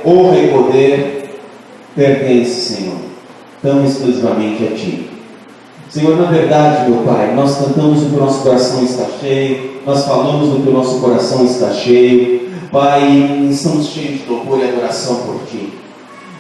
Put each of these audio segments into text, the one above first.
honra e poder pertence, Senhor, tão exclusivamente a Ti. Senhor, na verdade, meu Pai, nós cantamos o que o nosso coração está cheio, nós falamos do que o nosso coração está cheio, Pai, estamos cheios de louvor e adoração por Ti.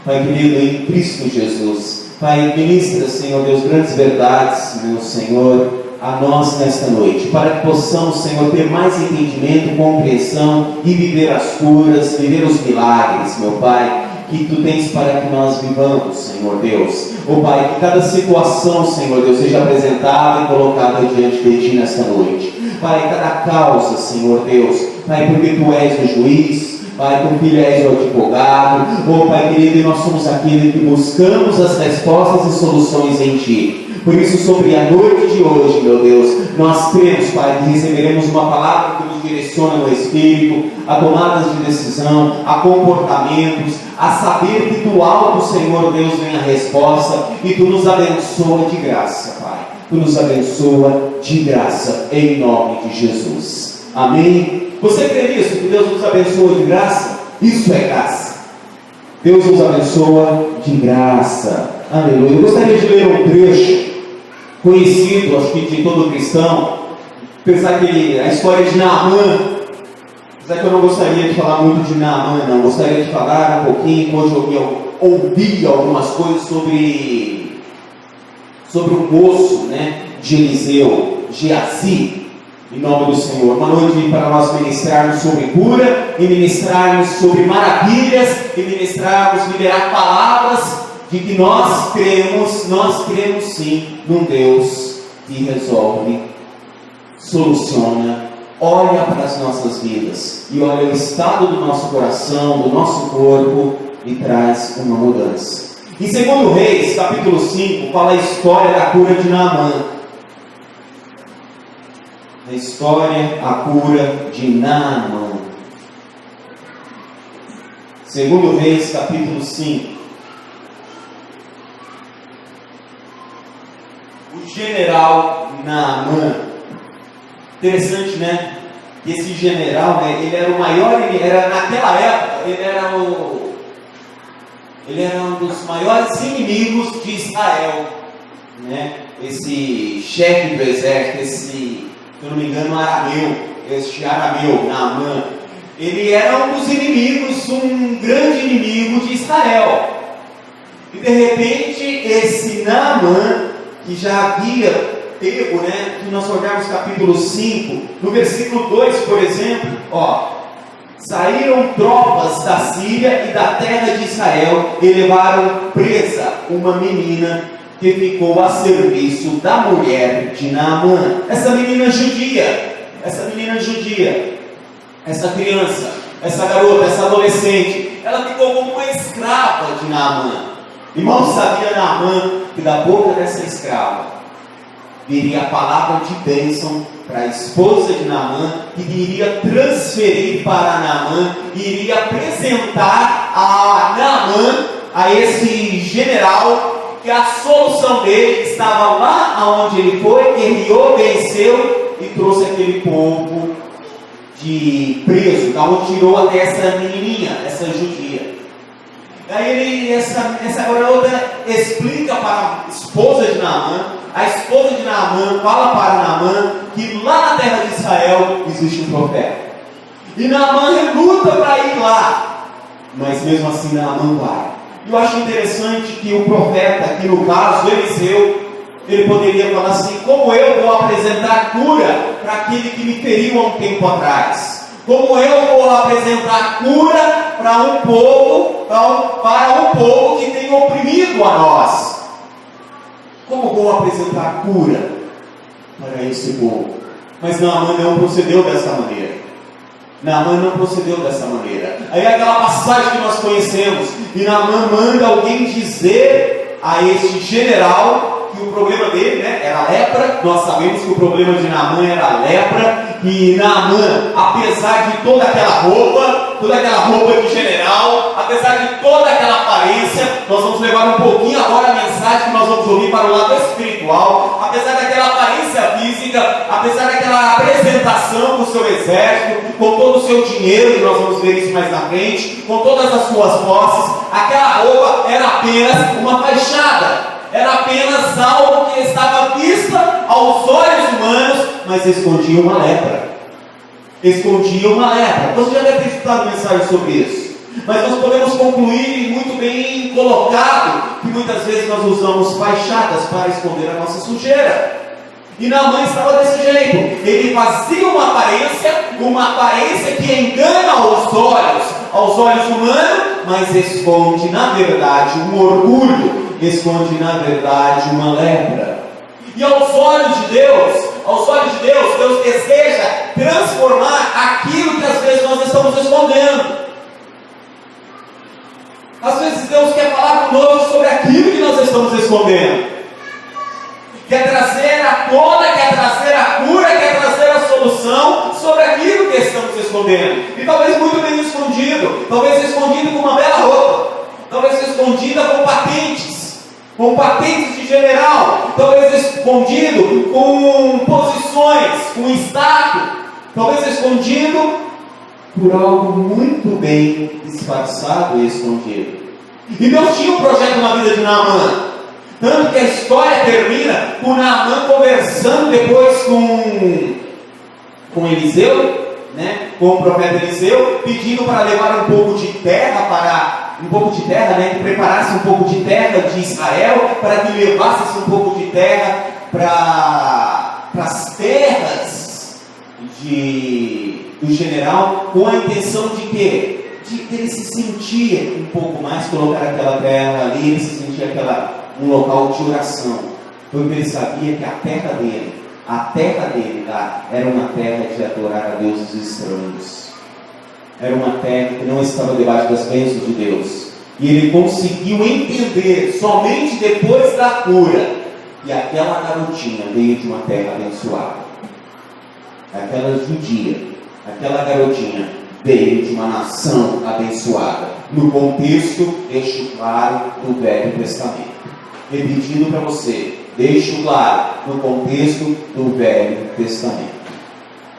Pai querido, em Cristo Jesus, Pai, ministra, Senhor Deus, grandes verdades, meu Senhor, a nós nesta noite, para que possamos, Senhor, ter mais entendimento, compreensão e viver as curas, viver os milagres, meu Pai, que Tu tens para que nós vivamos, Senhor Deus. Pai, que cada situação, Senhor Deus, seja apresentada e colocada diante de Ti nesta noite. Pai, cada causa, Senhor Deus, Pai, porque Tu és o juiz, Pai, Tu, Filho, és o advogado. Pai querido, e nós somos aqueles que buscamos as respostas e soluções em Ti. Por isso, sobre a noite de hoje, meu Deus, nós cremos, Pai, que receberemos uma palavra que nos direciona no Espírito, a tomadas de decisão, a comportamentos, a saber que do alto, Senhor Deus, vem a resposta e Tu nos abençoa de graça, Pai. Tu nos abençoa de graça, em nome de Jesus. Amém? Você crê nisso? Que Deus nos abençoa de graça? Isso é graça. Deus nos abençoa de graça. Aleluia. Eu gostaria de ler um trecho conhecido, acho que de todo cristão, pensar que a história de Naamã, apesar que eu não gostaria de falar muito de Naamã, não, gostaria de falar um pouquinho, hoje eu ouvi algumas coisas sobre o moço, de Eliseu, Geazi, em nome do Senhor. Uma noite para nós ministrarmos sobre cura, e ministrarmos sobre maravilhas, e ministrarmos, liberar palavras, de que nós cremos sim num Deus que resolve, soluciona, olha para as nossas vidas e olha o estado do nosso coração, do nosso corpo e traz uma mudança. Em 2 Reis, capítulo 5, fala a história da cura de Naamã. A história, a cura de Naamã. 2 Reis, capítulo 5. O general Naamã. Interessante, que esse general, ele era o maior, naquela época, ele era um dos maiores inimigos de Israel, esse chefe do exército, se eu não me engano, arameu, Naamã, ele era um dos inimigos, um grande inimigo de Israel, e de repente, esse Naamã, que já havia pego, se nós olharmos capítulo 5, no versículo 2, por exemplo, saíram tropas da Síria e da terra de Israel e levaram presa uma menina que ficou a serviço da mulher de Naamã. Essa menina judia, essa criança, essa garota, essa adolescente, ela ficou como uma escrava de Naamã. Irmão, sabia Naamã que da boca dessa escrava viria a palavra de bênção para a esposa de Naamã, que iria transferir para Naamã, e iria apresentar a Naamã, a esse general, que a solução dele estava lá onde ele foi, guerreou, venceu e trouxe aquele povo de preso, da onde tirou até essa menininha, essa judia. Aí essa garota explica para a esposa de Naamã, a esposa de Naamã fala para Naamã que lá na terra de Israel existe um profeta. E Naamã reluta para ir lá, mas mesmo assim Naamã vai. Eu acho interessante que o profeta, aqui no caso, Eliseu, ele poderia falar assim: como eu vou apresentar cura para aquele que me feriu há um tempo atrás? Como eu vou apresentar cura para um povo que tem oprimido a nós? Como vou apresentar cura para esse povo? Mas Naamã não procedeu dessa maneira. Aí aquela passagem que nós conhecemos, e Naamã manda alguém dizer a este general que o problema dele era lepra. Nós sabemos que o problema de Naamã era a lepra. E Naamã, apesar de toda aquela roupa de general, apesar de toda aquela aparência, nós vamos levar um pouquinho agora a mensagem que nós vamos ouvir para o lado espiritual. Apesar daquela aparência física, apesar daquela apresentação com o seu exército, com todo o seu dinheiro, e nós vamos ver isso mais na frente, com todas as suas posses, aquela roupa era apenas uma fachada, era apenas algo que estava vista aos olhos humanos, mas escondia uma lepra. Escondia uma lepra. Você já deve ter escutado mensagem sobre isso. Mas nós podemos concluir muito bem colocado que muitas vezes nós usamos fachadas para esconder a nossa sujeira. E Naamã estava desse jeito. Ele fazia uma aparência que engana aos olhos humanos, mas esconde na verdade um orgulho, esconde na verdade uma lepra. E aos olhos de Deus, Deus deseja transformar aquilo que às vezes nós estamos escondendo. Às vezes Deus quer falar conosco sobre aquilo que nós estamos escondendo. Quer trazer a tona, quer trazer a cura, quer trazer a solução sobre aquilo que estamos escondendo. E talvez muito bem escondido, talvez escondido com uma bela roupa, talvez escondida com patentes de general, talvez escondido com posições, com status, talvez escondido por algo muito bem disfarçado e escondido. E Deus tinha um projeto na vida de Naamã, tanto que a história termina com Naamã conversando depois com Eliseu, com o profeta Eliseu, pedindo para levar um pouco de terra que preparasse um pouco de terra de Israel, para que levasse um pouco de terra para as terras do general, com a intenção de quê? De que ele se sentia um pouco mais, colocar aquela terra ali, ele se sentia um local de oração, porque ele sabia que a terra dele lá era uma terra de adorar a deuses estranhos, era uma terra que não estava debaixo das bênçãos de Deus, e ele conseguiu entender somente depois da cura, e aquela garotinha veio de uma terra abençoada, aquela garotinha veio de uma nação abençoada, no contexto, deixo claro, do Velho Testamento. Repetindo para você, deixo claro, no contexto do Velho Testamento,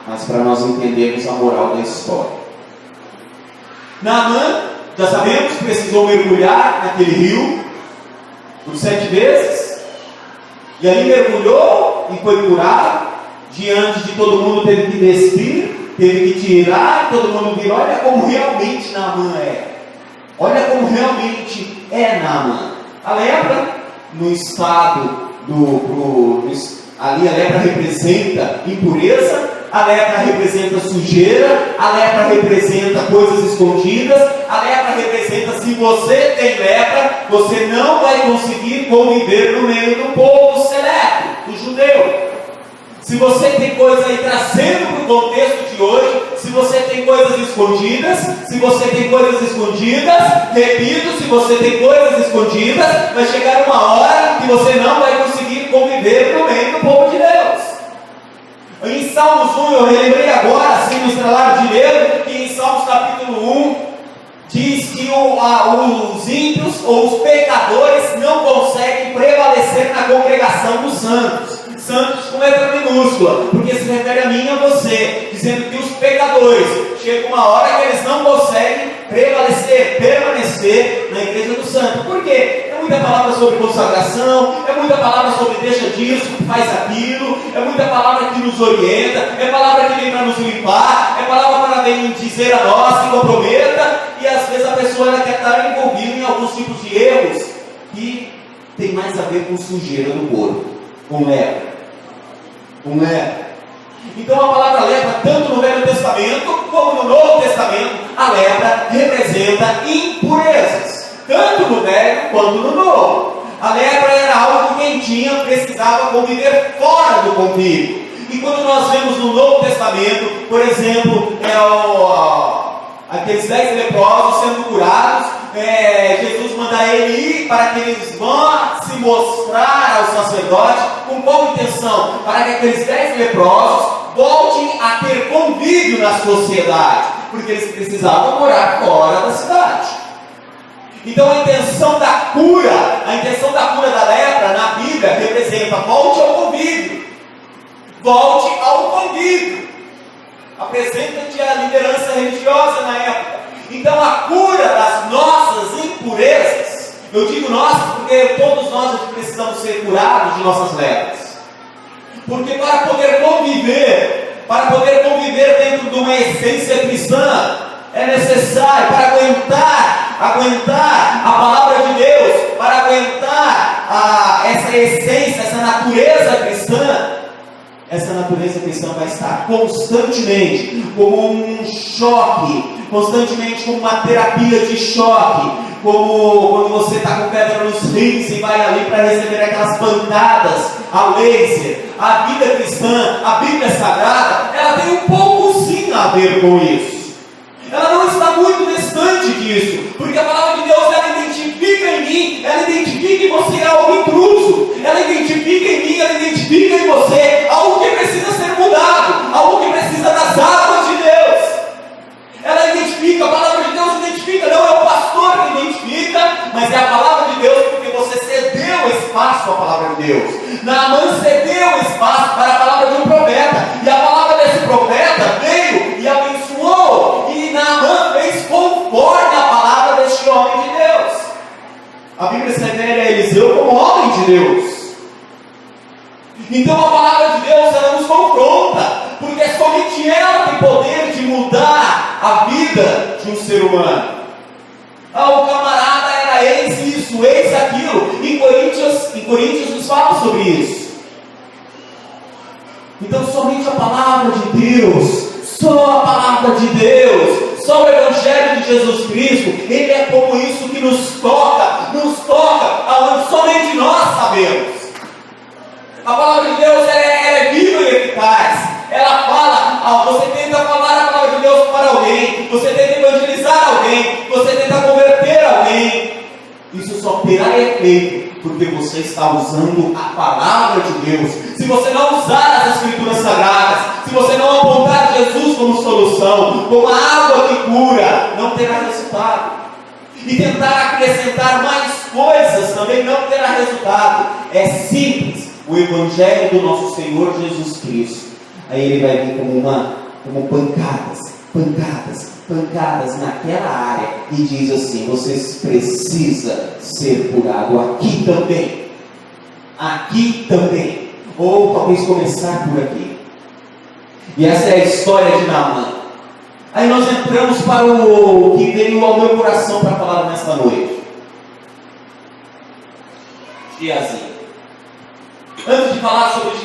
mas para nós entendermos a moral da história. Naamã, já sabemos, precisou mergulhar naquele rio por 7 vezes, e ali mergulhou e foi curado. Diante de todo mundo teve que despir, teve que tirar, e todo mundo viu. Olha como realmente Naamã é. Olha como realmente é Naamã. A lepra, no estado ali a lepra representa impureza, a lepra representa sujeira, a lepra representa coisas escondidas, a lepra representa, se você tem lepra, você não vai conseguir conviver no meio do povo seleto, do judeu. Se você tem coisa aí trazendo para o contexto de hoje, se você tem coisas escondidas, repito, se você tem coisas escondidas, vai chegar uma hora que você não vai conseguir conviver no meio do povo de Deus. Em Salmos 1, eu relembrei agora, assim no estralar de dedo, que em Salmos capítulo 1, diz que os ímpios ou os pecadores não conseguem prevalecer na congregação dos santos. Santos com letra minúscula, porque se refere a mim e a você, dizendo que os pecadores, chega uma hora que eles não conseguem permanecer na igreja do santo. Por quê? É muita palavra sobre consagração, é muita palavra sobre deixa disso, faz aquilo, é muita palavra que nos orienta, é palavra que vem para nos limpar, é palavra para vir dizer a nós, se comprometa, e às vezes a pessoa ela quer estar envolvida em alguns tipos de erros que tem mais a ver com sujeira do corpo, com lepra. Então a palavra lepra, tanto no Velho Testamento como no Novo Testamento, a lepra representa impurezas, tanto no Velho quanto no Novo. A lepra era algo que quem tinha precisava conviver fora do convívio. E quando nós vemos no Novo Testamento, por exemplo, aqueles 10 leprosos sendo curados, Jesus manda ele ir para que eles vão se mostrar ao sacerdote. Com qual intenção? Para que aqueles 10 leprosos voltem a ter convívio na sociedade, porque eles precisavam morar fora da cidade. Então a intenção da cura da lepra na Bíblia representa: volte ao convívio, volte ao convívio. Apresenta-te a liderança religiosa na época. Então a cura das nossas impurezas, eu digo nossas porque todos nós precisamos ser curados de nossas lepras. Porque para poder conviver dentro de uma essência cristã, é necessário, para aguentar a palavra de Deus, para aguentar essa essência, essa natureza cristã vai estar constantemente como um choque, constantemente como uma terapia de choque, como quando você está com pedra nos rins e vai ali para receber aquelas pancadas a laser. A vida cristã, a Bíblia Sagrada, ela tem um pouco sim a ver com isso. Ela não está muito distante disso, porque a palavra de Deus, ela identifica em mim, ela identifica em você algo intruso, ela identifica em mim, ela identifica em você algo que precisa ser mudado, algo que precisa das águas de Deus. Ela identifica, a palavra de Deus identifica, não é o pastor que identifica, mas é a palavra de Deus, porque você cedeu espaço à palavra de Deus. Naamã cedeu espaço para a palavra de um profeta, e a palavra desse profeta veio e abençoou, e Naamã fez conforme a palavra deste homem de Deus. A Bíblia se refere a Eliseu como homem de Deus. Então a palavra de Deus, ela nos confronta, porque somente ela tem poder de mudar a vida de um ser humano. O camarada era ex isso, ex aquilo. Em Coríntios nos fala sobre isso. Então somente a palavra de Deus, só a palavra de Deus, só o Evangelho de Jesus Cristo, ele é como isso que nos toca, aonde somente nós sabemos. A palavra de Deus ela é viva e eficaz. Ela fala, você tenta falar a palavra de Deus para alguém, você tenta evangelizar alguém, você tenta converter alguém. Isso só terá efeito porque você está usando a palavra de Deus. Se você não usar as Escrituras Sagradas, se você não apontar Jesus como solução, como a água que cura, não terá resultado. E tentar acrescentar mais coisas também não terá resultado. É simples. O Evangelho do nosso Senhor Jesus Cristo, aí ele vai vir como pancadas naquela área, e diz assim: vocês precisam ser curados aqui também, ou talvez começar por aqui. E essa é a história de Naamã. Aí nós entramos para o que veio ao meu coração para falar nesta noite. Geazi. Antes de falar sobre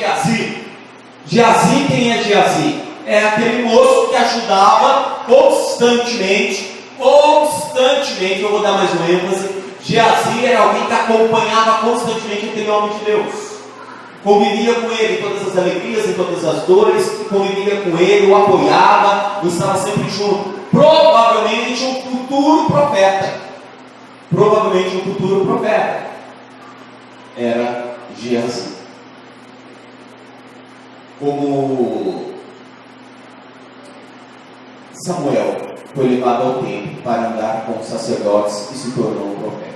Geazi, quem é Geazi? É aquele moço que ajudava constantemente, eu vou dar mais uma ênfase. Geazi era alguém que acompanhava constantemente aquele homem de Deus, convivia com ele em todas as alegrias, em todas as dores, convivia com ele, o apoiava, estava sempre junto. Provavelmente um futuro profeta era Geazi. Como Samuel foi levado ao templo para andar com os sacerdotes e se tornou um profeta,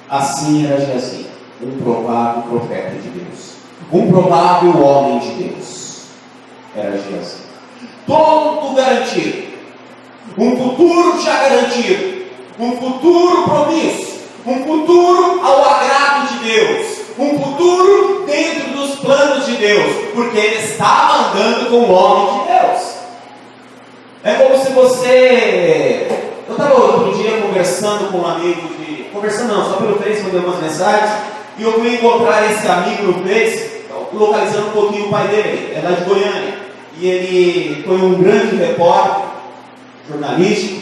assim era Geazi, um provável profeta de Deus, um provável homem de Deus. Era Geazi. Todo garantido, um futuro já garantido, um futuro promisso, um futuro ao agrado de Deus, um futuro dentro dos planos de Deus, porque ele estava andando com o homem de Deus. É como se você... Eu estava outro dia conversando com um amigo só pelo Face, mandei umas mensagens, e eu fui encontrar esse amigo no Face, localizando um pouquinho o pai dele, é lá de Goiânia, e ele foi um grande repórter, jornalístico,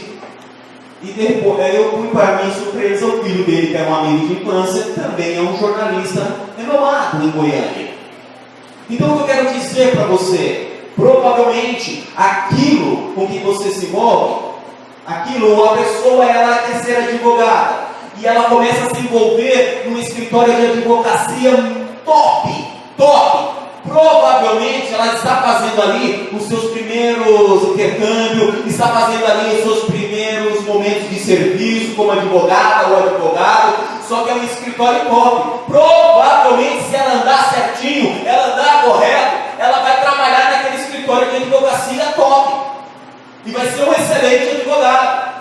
e depois eu fui para minha surpresa, o filho dele, que é um amigo de infância, também é um jornalista renomado em Goiânia. Então o que eu quero dizer para você, provavelmente aquilo com que você se move, a pessoa ela quer ser advogada, e ela começa a se envolver num escritório de advocacia top. Provavelmente ela está fazendo ali os seus primeiros intercâmbios, está fazendo ali os seus primeiros momentos de serviço como advogada ou advogado, só que é um escritório top. Provavelmente, se ela andar certinho, ela andar correto, ela advocacia top. E vai ser um excelente advogado.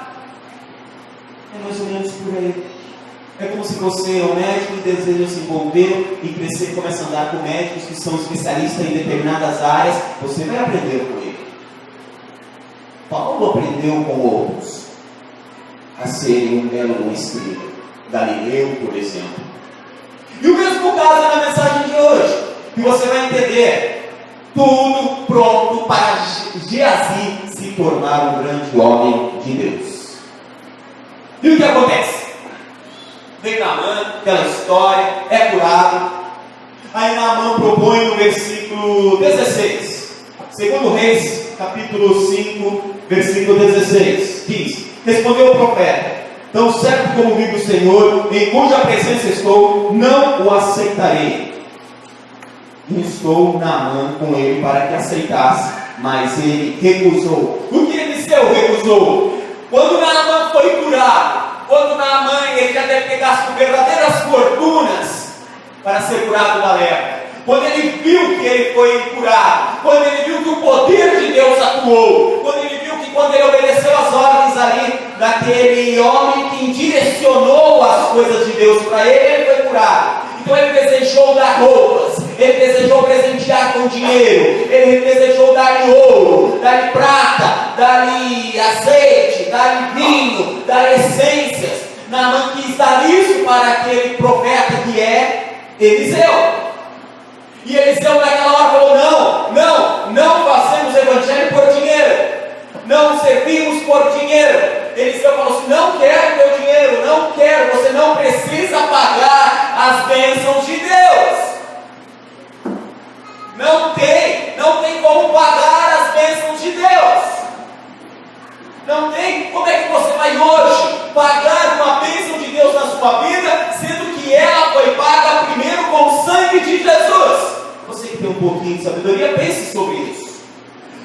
É mais ou menos por aí. É como se você é um médico e deseja se envolver e crescer e começa a andar com médicos que são especialistas em determinadas áreas. Você vai aprender com ele. Paulo aprendeu com outros a serem um belo escriba. Galileu, por exemplo. E o mesmo caso é na mensagem de hoje, que você vai entender tudo pronto para Geazi se tornar um grande homem de Deus. E o que acontece? Vem Naamã, aquela história, é curado. Aí Naamã propõe no versículo 16, 2 Reis, capítulo 5, versículo 16, diz: respondeu o profeta: tão certo como vive o Senhor, em cuja presença estou, não o aceitarei. E estou Naamã com ele para que aceitasse, mas ele recusou. O que Eliseu recusou? Quando Naamã foi curado, quando Naamã, ele já deve ter gasto verdadeiras fortunas para ser curado da lepra. Quando ele viu que ele foi curado, quando ele viu que o poder de Deus atuou, quando ele viu que quando ele obedeceu as ordens ali daquele homem que direcionou as coisas de Deus para ele, ele foi curado. Então ele desejou dar roupas, ele desejou presentear com dinheiro, ele desejou dar-lhe ouro, dar-lhe prata, dar-lhe azeite, dar-lhe vinho, dar essências. Naamã quis dar isso para aquele profeta que é Eliseu. E Eliseu naquela hora falou: não fazemos evangelho por dinheiro, não servimos por dinheiro. Eliseu falou assim: não quero teu dinheiro, não quero, você não precisa pagar as bênçãos de Deus. Não tem como pagar as bênçãos de Deus. Não tem. Como é que você vai hoje pagar uma bênção de Deus na sua vida, sendo que ela foi paga primeiro com o sangue de Jesus? Você que tem um pouquinho de sabedoria, pense sobre isso.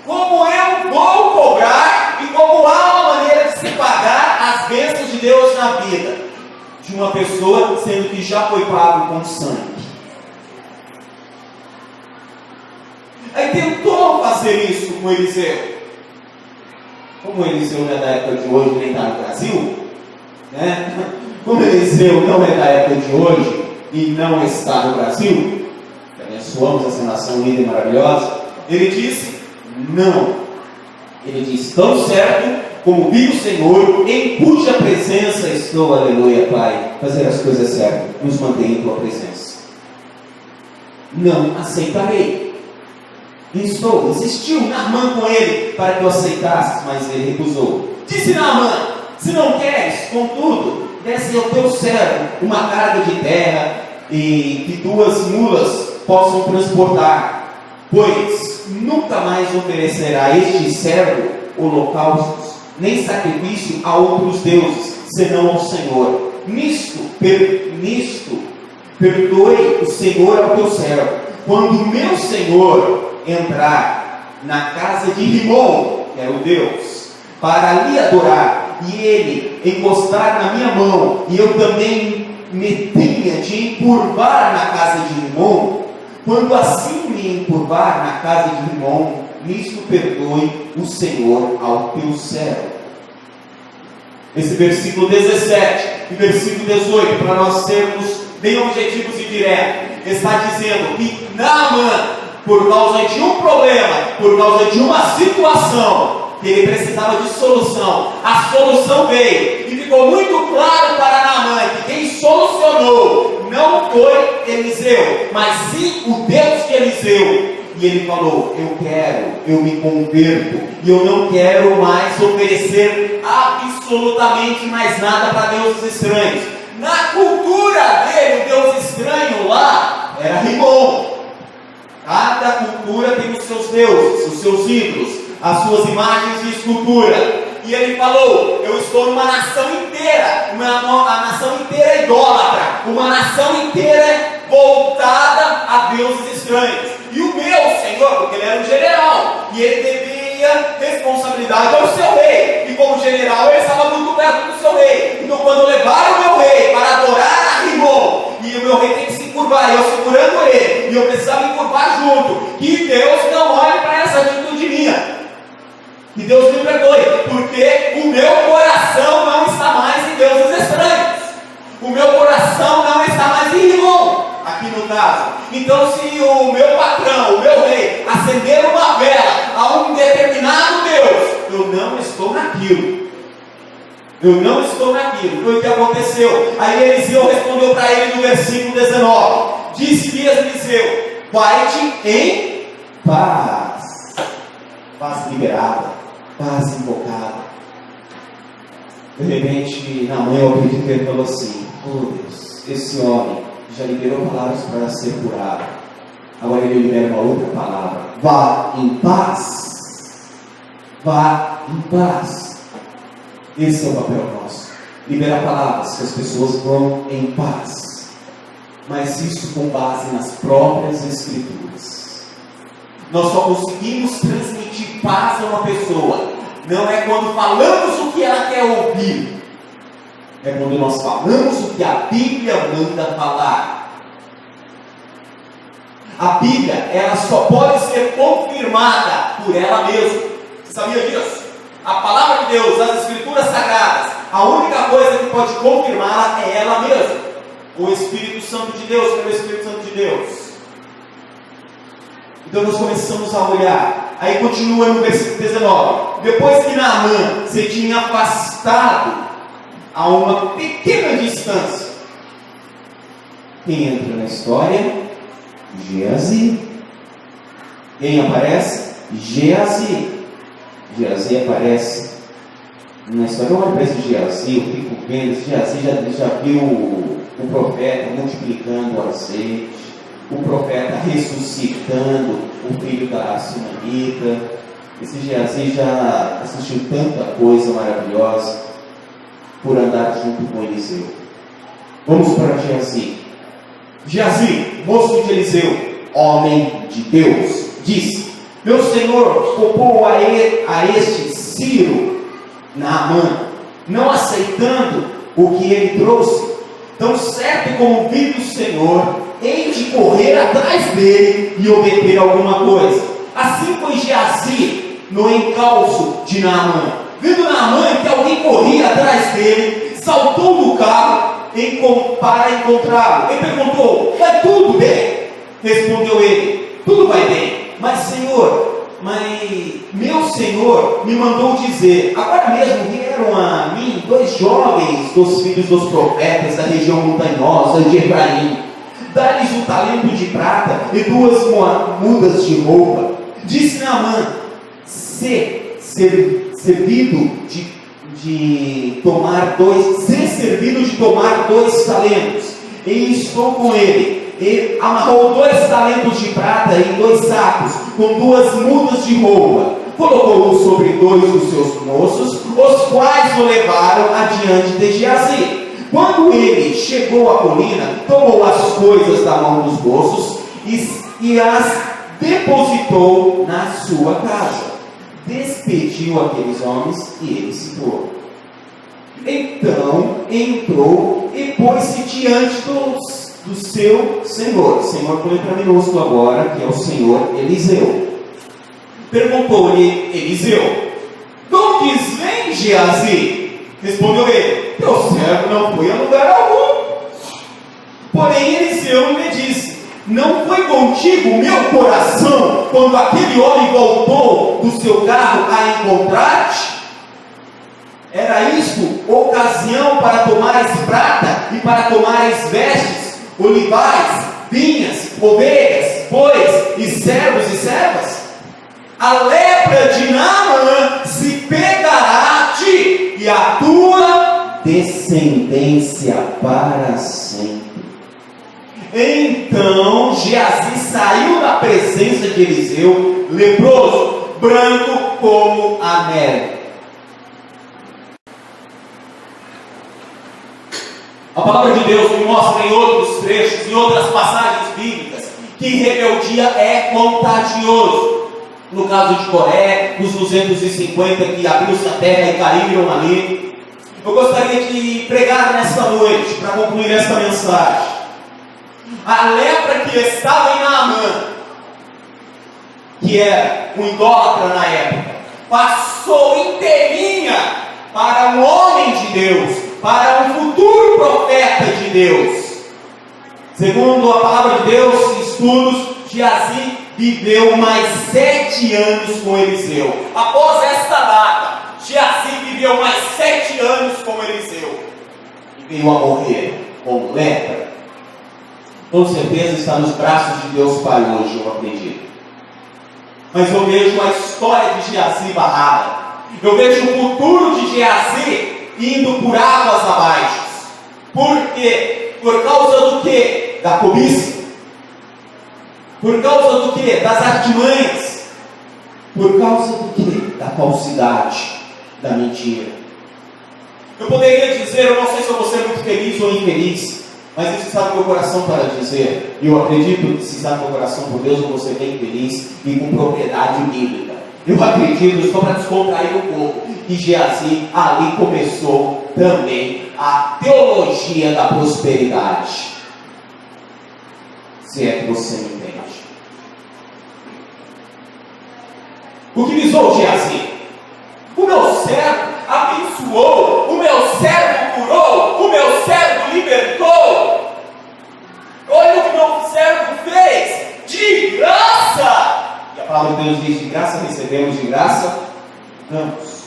Como eu vou cobrar e como há uma maneira de se pagar as bênçãos de Deus na vida de uma pessoa, sendo que já foi pago com sangue? Aí tentou fazer isso com Eliseu. Como Eliseu não é da época de hoje, nem está no Brasil, né? Como Eliseu não é da época de hoje e não está no Brasil, que abençoamos essa nação linda e maravilhosa, ele disse: não. Ele disse: tão certo como vive o Senhor, em cuja presença estou, aleluia, Pai, fazer as coisas certas, nos mantém em tua presença. Não aceitarei. Insistiu Naamã com ele para que o aceitasse, mas ele recusou. Disse Naamã: se não queres, contudo, desce ao teu servo uma carga de terra e que 2 mulas possam transportar, pois nunca mais oferecerá a este servo holocaustos, nem sacrifício a outros deuses, senão ao Senhor. Nisto perdoe o Senhor ao teu servo, quando meu Senhor entrar na casa de Rimon, que era o Deus, para ali adorar, e ele encostar na minha mão, e eu também me tenha de encurvar na casa de Rimon, quando assim me encurvar na casa de Rimon, nisto perdoe o Senhor ao teu servo. Esse versículo 17 e versículo 18, para nós sermos bem objetivos e diretos, está dizendo que Naamã, por causa de um problema, por causa de uma situação que ele precisava de solução, a solução veio, e ficou muito claro para Naamã que quem solucionou não foi Eliseu, mas sim o Deus de Eliseu. E ele falou: eu me converto, e eu não quero mais oferecer absolutamente mais nada para deuses estranhos. Na cultura dele, o deus estranho lá era Rimon. Cada cultura tem os seus deuses, os seus ídolos, as suas imagens de escultura. E ele falou: eu estou numa nação inteira, a nação inteira é idólatra, uma nação inteira voltada a deuses estranhos. E o meu Senhor, porque ele era um general, e ele devia responsabilidade ao seu rei, e como general ele estava muito perto do seu rei. Então quando levaram o meu rei para adorar a Rimon, e o meu rei tem que se curvar, eu segurando ele, e eu precisava me curvar junto, que Deus não olhe para essa atitude minha. Que Deus me perdoe, porque o meu coração não está mais em deuses estranhos. O meu coração não está mais em Rimmon, aqui no caso. Então, se o meu patrão, o meu rei, acender uma vela a um determinado Deus, eu não estou naquilo. Eu não estou naquilo. Foi o que aconteceu. Aí Eliseu respondeu para ele no versículo 19. Disse-lhe Eliseu: vai-te em paz. Paz liberada, paz invocada. De repente, na manhã eu acredito que ele falou assim: oh Deus, esse homem já liberou palavras para ser curado. Agora ele libera uma outra palavra: vá em paz. Vá em paz. Esse é o papel nosso. Liberar palavras que as pessoas vão em paz. Mas isso com base nas próprias Escrituras. Nós só conseguimos transmitir paz a uma pessoa. Não é quando falamos o que ela quer ouvir. É quando nós falamos o que a Bíblia manda falar. A Bíblia, ela só pode ser confirmada por ela mesma. Você sabia disso? A palavra de Deus, as Escrituras Sagradas, a única coisa que pode confirmá-la é ela mesma. O Espírito Santo de Deus, pelo Espírito Santo de Deus. Então nós começamos a olhar. Aí continua no versículo 19. Depois que Naamã se tinha afastado a uma pequena distância, quem entra na história? Geazi. Quem aparece? Geazi. Geazi aparece na história. Eu olho para esse Geazi, eu fico vendo. Esse Geazi já viu o profeta multiplicando o azeite, o profeta ressuscitando o filho da Sunamita. Esse Geazi já assistiu tanta coisa maravilhosa por andar junto com Eliseu. Vamos para Geazi. Geazi, moço de Eliseu, homem de Deus, disse: meu senhor poupou a este Ciro Naamã, não aceitando o que ele trouxe. Tão certo como vive o Senhor, hei de correr atrás dele e obter alguma coisa. Assim foi Geazi no encalço de Naamã. Vendo Naamã que alguém corria atrás dele, saltou do carro para encontrá-lo. Ele perguntou: vai tudo bem? Respondeu ele: tudo vai bem. Mas meu senhor me mandou dizer: agora mesmo vieram a mim 2 jovens dos filhos dos profetas da região montanhosa de Efraim. Dá-lhes um talento de prata e 2 mudas de roupa. Disse Naamã: ser servido de tomar 2 talentos. E estou com ele. Ele amarrou 2 talentos de prata em 2 sacos, com 2 mudas de roupa. Colocou-o sobre 2 dos seus moços, os quais o levaram adiante de Geazi. Quando ele chegou à colina, tomou as coisas da mão dos moços e as depositou na sua casa. Despediu aqueles homens e ele se foi. Então entrou e pôs-se diante do seu senhor. Senhor com letra minúscula agora, que é o senhor Eliseu. Perguntou-lhe Eliseu: de onde vem Geazi? Respondeu ele: teu servo não foi a lugar algum. Porém Eliseu lhe disse: não foi contigo o meu coração quando aquele homem voltou do seu carro a encontrar-te? Era isto ocasião para tomares prata e para tomares vestes, olivais, vinhas, ovelhas, bois e servos e servas? A lepra de Naamã se pegará a ti e a tua descendência para sempre. Então Geazi saiu da presença de Eliseu, leproso, branco como a neve. A palavra de Deus me mostra em outros trechos, em outras passagens bíblicas, que rebeldia é contagioso. No caso de Coré, os 250 que abriu-se a terra e caíram ali. Eu gostaria de pregar nesta noite, para concluir esta mensagem. A lepra que estava em Naamã, que era um idólatra na época, passou inteirinha para um homem de Deus, para um futuro profeta de Deus. Segundo a palavra de Deus, estudos, Geazi viveu mais 7 anos com Eliseu. Após esta data, Geazi viveu mais 7 anos com Eliseu e veio a morrer com lepra. Com certeza está nos braços de Deus Pai hoje, eu acredito. Mas eu vejo a história de Geazi barrada. Eu vejo o futuro de Geazi indo por águas abaixo. Por quê? Por causa do quê? Da cobiça. Por causa do quê? Das artimanhas. Por causa do quê? Da falsidade, da mentira. Eu poderia dizer, eu não sei se eu vou ser muito feliz ou infeliz, mas isso está no meu coração para dizer. E eu acredito que se está no meu coração por Deus, eu vou ser bem feliz e com propriedade bíblica. Eu acredito, só para descontrair um pouco, que Geazi ali começou também a teologia da prosperidade. Se é que você me entende. O que visou Geazi? O meu servo abençoou, o meu servo curou, o meu servo libertou. Olha o que meu servo fez, de graça. E a palavra de Deus diz: de graça recebemos, de graça damos.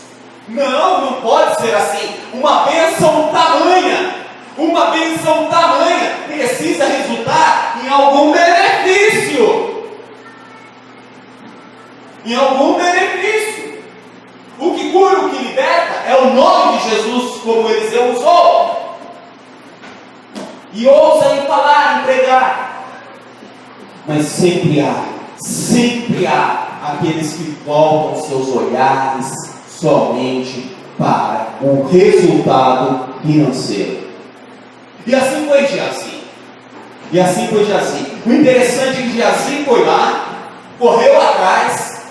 Não pode ser assim. Uma bênção tamanha precisa resultar em algum benefício. O que cura, o que liberta é o nome de Jesus, como Eliseu usou. E ousa em falar, em pregar. Mas sempre há aqueles que voltam seus olhares somente para o resultado financeiro. E assim foi Geazi. O interessante é que Geazi foi lá, correu atrás,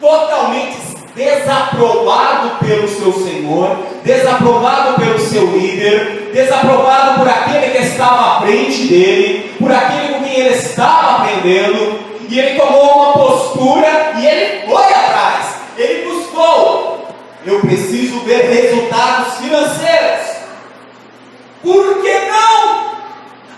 totalmente desaprovado pelo seu Senhor, desaprovado pelo seu líder, desaprovado por aquele que estava à frente dele, por aquele com quem ele estava aprendendo, e ele tomou uma postura e ele foi atrás, ele buscou. Eu preciso ver resultados financeiros. Por que não?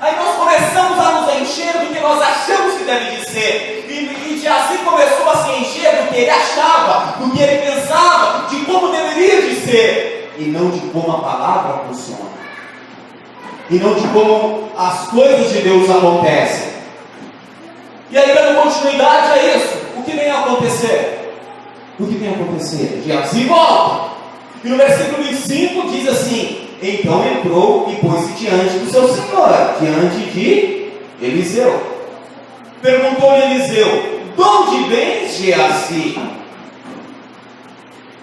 Aí nós começamos a nos encher do que nós achamos que deve de ser. E Geazi começou a se encher do que ele achava, do que ele pensava, de como deveria de ser. E não de como a palavra funciona. E não de como as coisas de Deus acontecem. E aí, dando continuidade a isso, o que vem a acontecer? Geazi volta. E no versículo 25 diz assim: então entrou e pôs-se diante do seu senhor, diante de Eliseu. Perguntou-lhe Eliseu: de onde vens, Geazi?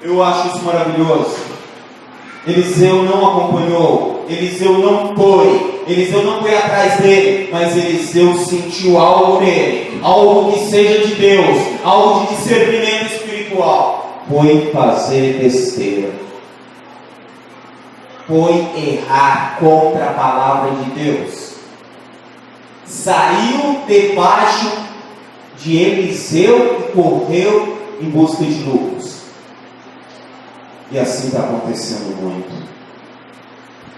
Eu acho isso maravilhoso. Eliseu não acompanhou, Eliseu não foi atrás dele, mas Eliseu sentiu algo nele, algo que seja de Deus, algo de discernimento espiritual. Foi fazer besteira, foi errar contra a palavra de Deus, saiu debaixo de Eliseu e correu em busca de lucros. E assim está acontecendo muito.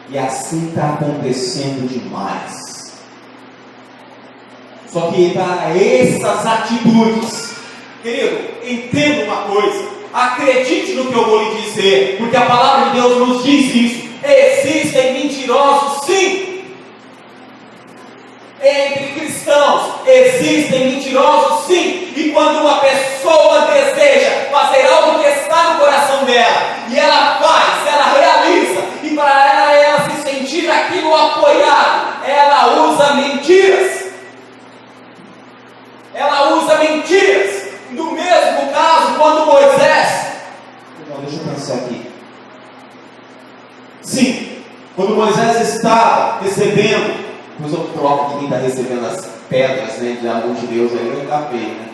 E assim está acontecendo demais. Só que para essas atitudes, querido, entenda uma coisa, acredite no que eu vou lhe dizer, porque a palavra de Deus nos diz isso. Existem mentirosos, sim. Entre cristãos existem mentirosos, sim. E quando uma pessoa deseja fazer algo que está no coração dela, e ela faz, ela realiza, e para ela se sentir aquilo apoiado, ela usa mentiras. No mesmo caso, quando Moisés... Não, deixa eu pensar aqui. Sim, quando Moisés estava recebendo, depois eu troco aqui quem está recebendo as pedras, né, de amor de Deus, aí eu escapei, né?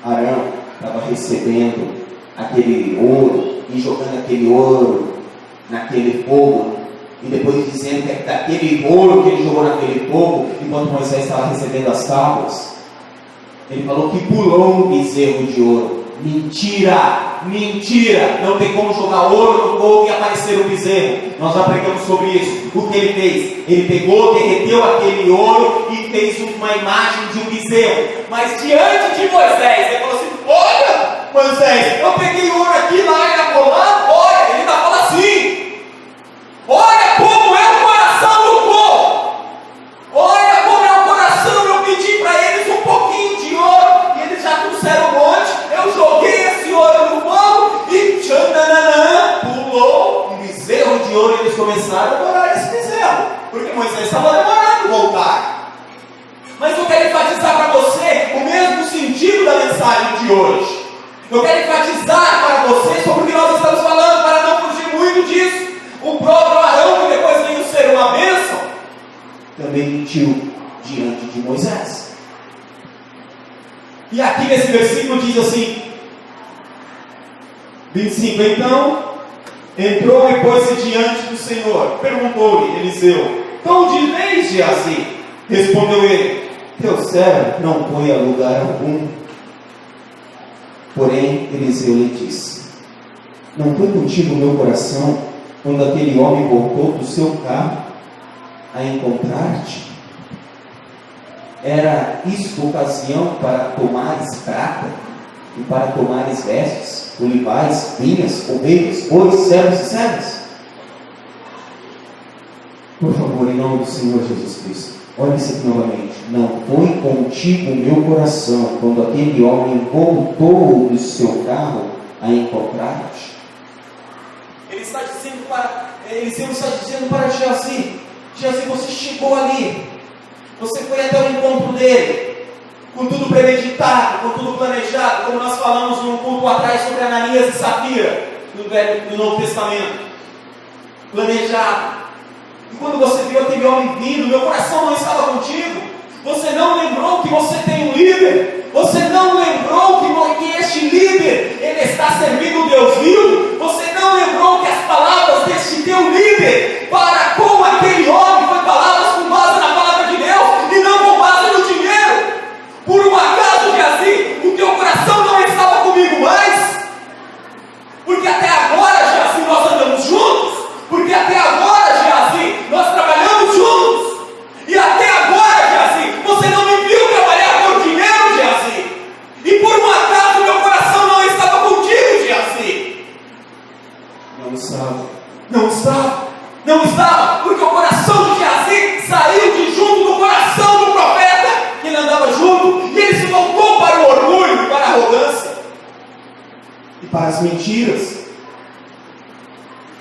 Arão estava recebendo aquele ouro e jogando aquele ouro naquele fogo, e depois dizendo que é daquele ouro que ele jogou naquele fogo, enquanto Moisés estava recebendo as tábuas, ele falou que pulou um bezerro de ouro. Mentira! Mentira! Não tem como jogar ouro no fogo e aparecer um bezerro. Nós já pregamos sobre isso. O que ele fez? Ele pegou, derreteu aquele ouro e fez uma imagem de um bezerro. Mas diante de Moisés, ele falou assim: olha, Moisés, eu peguei ouro aqui, lá e acolá. Olha, ele está falando assim: olha como é o coração do povo. Olha como é o coração. Eu pedi para eles um pouquinho de ouro e eles já trouxeram um monte. Eu joguei esse ouro no fogo e tchananã, pulou um bezerro de ouro e eles começaram a adorar esse bezerro, porque Moisés estava demorando voltar. Mas eu quero enfatizar para você o mesmo sentido da mensagem de hoje. Eu quero enfatizar para você sobre o que nós estamos falando, para não fugir muito disso. O próprio Arão, que depois veio ser uma bênção, também mentiu diante de Moisés. E aqui nesse versículo diz assim, 25: então entrou e pôs-se diante do Senhor. Perguntou-lhe Eliseu: então dizeis, Geazi? Respondeu ele: teu servo não foi a lugar algum. Porém Eliseu lhe disse: não foi contigo o meu coração quando aquele homem voltou do seu carro a encontrar-te? Era isto ocasião para tomares prata e para tomares vestes, olivais, vinhas, ovelhas, bois, servos e servas? Por favor, em nome do Senhor Jesus Cristo, olhe isso aqui novamente. Não foi contigo o meu coração quando aquele homem voltou do seu carro a encontrar-te? Ele está dizendo para Geazi: Geazi, você chegou ali, você foi até o encontro dele, com tudo premeditado, com tudo planejado, como nós falamos num culto atrás sobre Ananias e Safira, no Novo Testamento. Planejado. E quando você viu aquele homem vindo, meu coração não estava contigo. Você não lembrou que você tem um líder. Você não lembrou que este líder, ele está servindo o Deus vivo. Você não lembrou que as palavras deste teu líder para com aquele homem foi palavras com base na palavra de Deus e não com base no dinheiro. Por um acaso, Geazi, o teu coração não estava comigo mais? Porque até agora, Geazi, nós andamos juntos. Porque até agora, Geazi, nós trabalhamos juntos. E até agora, Geazi, você não me viu trabalhar por dinheiro, Geazi. E por um acaso, meu coração não estava contigo, Geazi. Não estava, porque o coração de Geazi saiu de junto do coração do profeta que ele andava junto, e ele se voltou para o orgulho, para a arrogância e para as mentiras.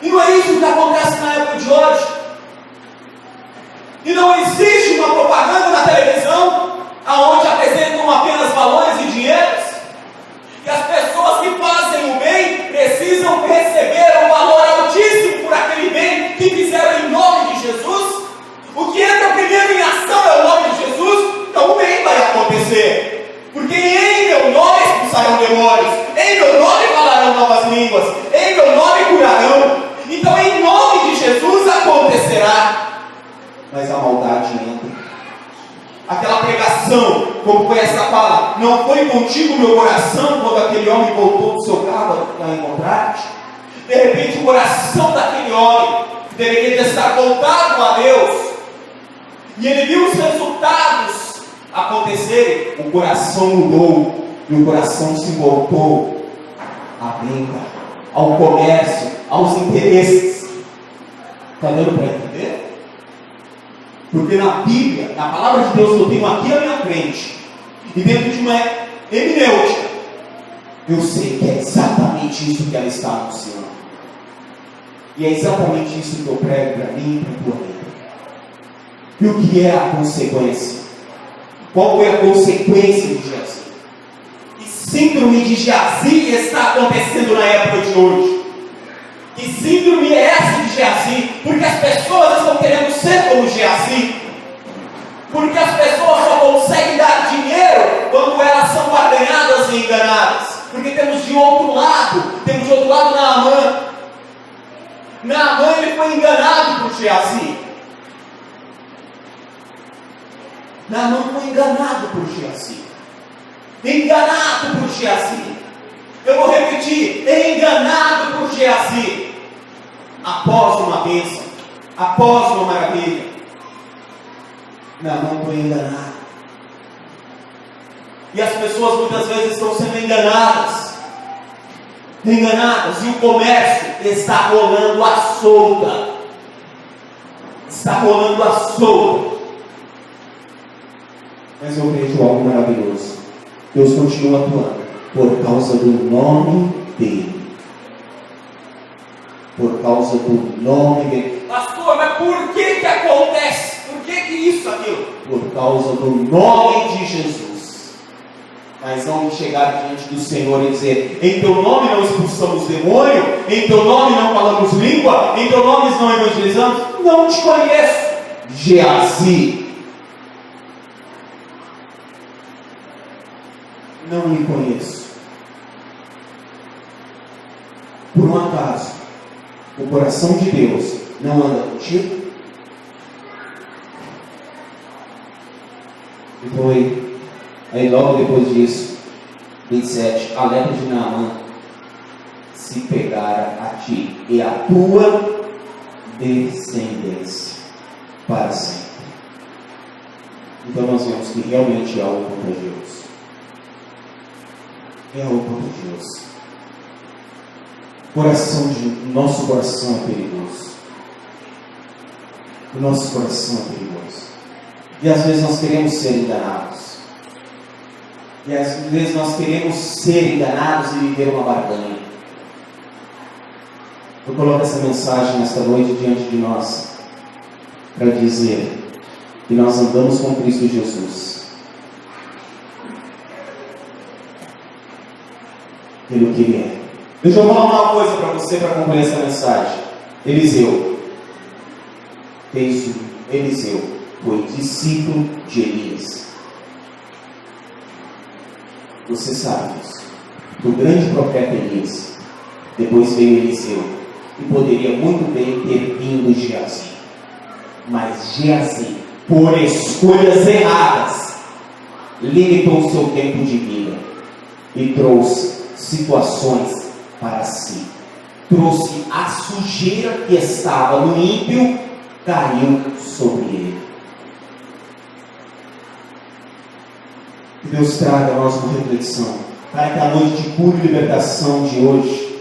E não é isso que acontece na época de hoje. E não existe uma propaganda na televisão aonde apresentam apenas valores e dinheiros. E as pessoas que fazem o bem precisam receber um valor altíssimo por aquele bem que fizeram em nome de Jesus. O que entra primeiro em ação é o nome de Jesus, então o bem vai acontecer. Porque em meu nome expulsarão demônios, em meu nome falarão novas línguas, em meu nome curarão. Então em nome de Jesus acontecerá. Mas a maldade entra. Aquela pregação, como foi essa fala: não foi contigo meu coração quando aquele homem voltou do seu carro a encontrar-te? De repente o coração daquele homem deveria estar voltado a Deus, e ele viu os resultados acontecerem. O coração mudou, e o coração se voltou à venda, ao comércio, aos interesses. Está dando para entender? Porque na Bíblia, na palavra de Deus que eu tenho aqui à minha frente, e dentro de uma hermenêutica, eu sei que é exatamente isso que ela está anunciando. E é exatamente isso que eu prego para mim e para a tua vida. E o que é a consequência? Qual foi a consequência de Geazi? Que síndrome de Geazi está acontecendo na época de hoje? Que síndrome é essa de Geazi? Porque as pessoas estão querendo ser como Geazi. Porque as pessoas só conseguem dar dinheiro quando elas são barganhadas e enganadas. Porque temos de outro lado Naamã. Naamã, ele foi enganado por Geazi. Naamã foi enganado por Geazi. Eu vou repetir: enganado por Geazi, após uma bênção, após uma maravilha. Não foi enganado. E as pessoas muitas vezes estão sendo enganadas, e o comércio está rolando à solta. Mas eu vejo algo maravilhoso. Deus continua atuando por causa do nome dele. Por causa do nome dele. Pastor, mas por que acontece? Por que isso, aquilo? Por causa do nome de Jesus. Mas não chegar diante do Senhor e dizer: em teu nome não expulsamos demônio, em teu nome não falamos língua, em teu nome não evangelizamos. Não te conheço, Geazi. Não lhe conheço. Por um acaso, o coração de Deus não anda contigo? E foi aí logo depois disso, 27, a lepra de Naamã se pegara a ti e a tua descendência para sempre. Então nós vemos que realmente é algo contagioso. É algo contagioso. Nosso coração é perigoso. O nosso coração é perigoso. E às vezes nós queremos ser enganados. E às vezes nós queremos ser enganados e viver uma barganha. Eu coloco essa mensagem nesta noite diante de nós para dizer que nós andamos com Cristo Jesus pelo que Ele é. Deixa eu falar uma coisa para você para concluir essa mensagem. Eliseu foi discípulo de Elias. Você sabe disso. O grande profeta Elias, depois veio Eliseu, e poderia muito bem ter vindo Geazi. Mas Geazi, por escolhas erradas, limitou o seu tempo de vida e trouxe situações para si. Trouxe a sujeira que estava no ímpio, caiu sobre ele. Que Deus traga a nós uma reflexão, para que a noite de cura e libertação de hoje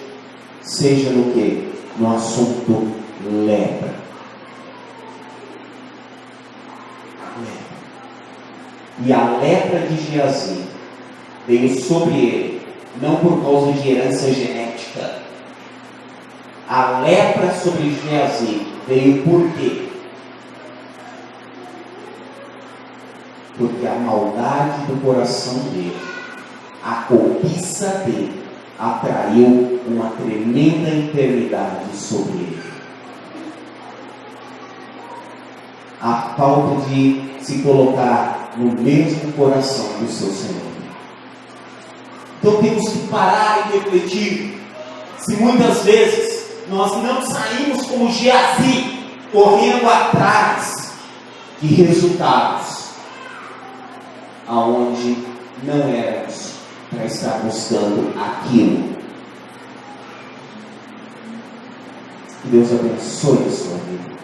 seja no quê? No assunto lepra. E a lepra de Geazi veio sobre ele, não por causa de herança genética. A lepra sobre Geazi veio por quê? Porque a maldade do coração dele, a cobiça dele, atraiu uma tremenda enfermidade sobre ele. A falta de se colocar no mesmo coração do seu Senhor. Então temos que parar e refletir se muitas vezes nós não saímos como Geazi, correndo atrás de resultados aonde não éramos para estar buscando aquilo. Que Deus abençoe a sua vida.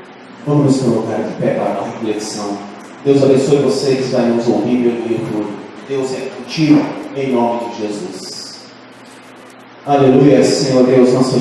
Vamos nos colocar de pé para uma reflexão. Deus abençoe você que vai nos ouvir pelo YouTube. Deus é contigo, em nome de Jesus. Aleluia, Senhor Deus, nosso